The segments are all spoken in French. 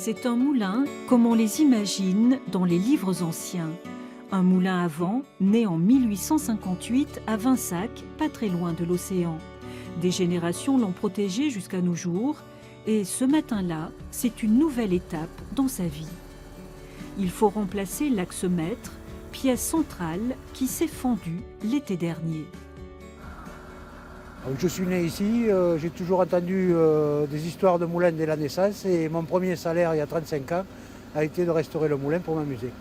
C'est un moulin comme on les imagine dans les livres anciens. Un moulin à vent né en 1858 à Vinsac, pas très loin de l'océan. Des générations l'ont protégé jusqu'à nos jours et ce matin-là, c'est une nouvelle étape dans sa vie. Il faut remplacer l'axe-mètre, pièce centrale qui s'est fendue l'été dernier. Je suis né ici, j'ai toujours entendu des histoires de moulins dès la naissance et mon premier salaire il y a 35 ans a été de restaurer le moulin pour m'amuser.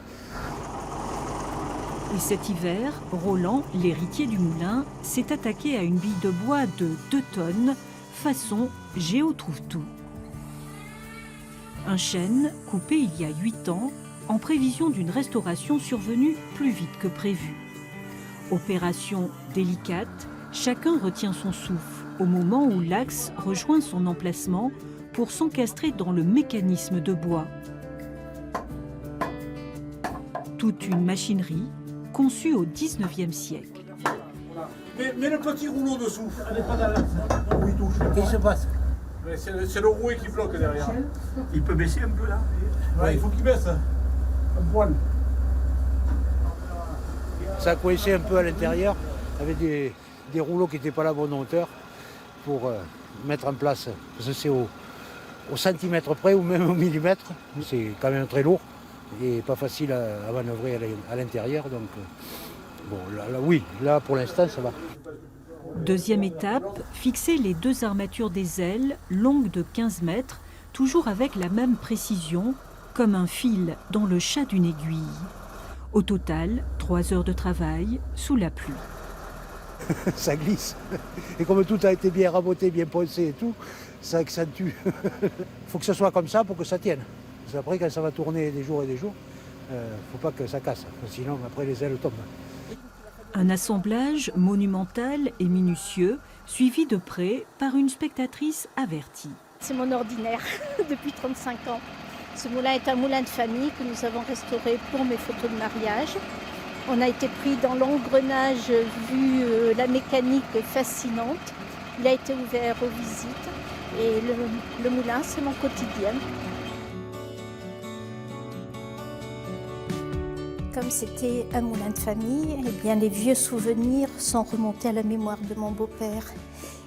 Et cet hiver, Roland, l'héritier du moulin, s'est attaqué à une bille de bois de 2 tonnes, façon Géo trouve tout. Un chêne coupé il y a 8 ans, en prévision d'une restauration survenue plus vite que prévu. Opération délicate, chacun retient son souffle au moment où l'axe rejoint son emplacement pour s'encastrer dans le mécanisme de bois. Toute une machinerie conçue au XIXe siècle. Mets le petit rouleau dessous. Elle n'est pas dans l'axe. Oui, touche. Qu'est-ce qui se passe? C'est le rouet qui bloque derrière. Il peut baisser un peu là? Ouais, il faut qu'il baisse. Un poil. Ça a coincé un peu à l'intérieur avec des rouleaux qui n'étaient pas à la bonne hauteur pour mettre en place. Parce que c'est au centimètre près ou même au millimètre. C'est quand même très lourd et pas facile à manœuvrer à l'intérieur. Donc, bon, oui, là pour l'instant ça va. Deuxième étape, fixer les 2 armatures des ailes, longues de 15 mètres, toujours avec la même précision, comme un fil dans le chat d'une aiguille. Au total, 3 heures de travail sous la pluie. Ça glisse. Et comme tout a été bien raboté, bien poncé et tout, ça accentue. Il faut que ce soit comme ça pour que ça tienne. Parce qu'après, quand ça va tourner des jours et des jours, il ne faut pas que ça casse. Sinon, après, les ailes tombent. Un assemblage monumental et minutieux, suivi de près par une spectatrice avertie. C'est mon ordinaire depuis 35 ans. Ce moulin est un moulin de famille que nous avons restauré pour mes photos de mariage. On a été pris dans l'engrenage, vu la mécanique fascinante. Il a été ouvert aux visites et le moulin, c'est mon quotidien. Comme c'était un moulin de famille, eh bien, les vieux souvenirs sont remontés à la mémoire de mon beau-père.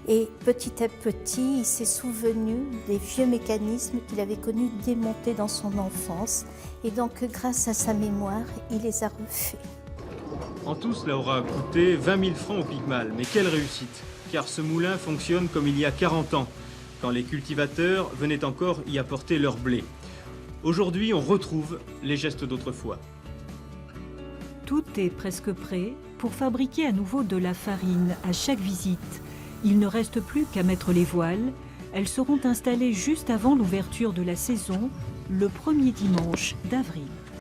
Et petit à petit, il s'est souvenu des vieux mécanismes qu'il avait connus démontés dans son enfance. Et donc, grâce à sa mémoire, il les a refaits. En tout, cela aura coûté 20 000 francs au Picmal. Mais quelle réussite! Car ce moulin fonctionne comme il y a 40 ans, quand les cultivateurs venaient encore y apporter leur blé. Aujourd'hui, on retrouve les gestes d'autrefois. Tout est presque prêt pour fabriquer à nouveau de la farine à chaque visite. Il ne reste plus qu'à mettre les voiles. Elles seront installées juste avant l'ouverture de la saison, le premier dimanche d'avril.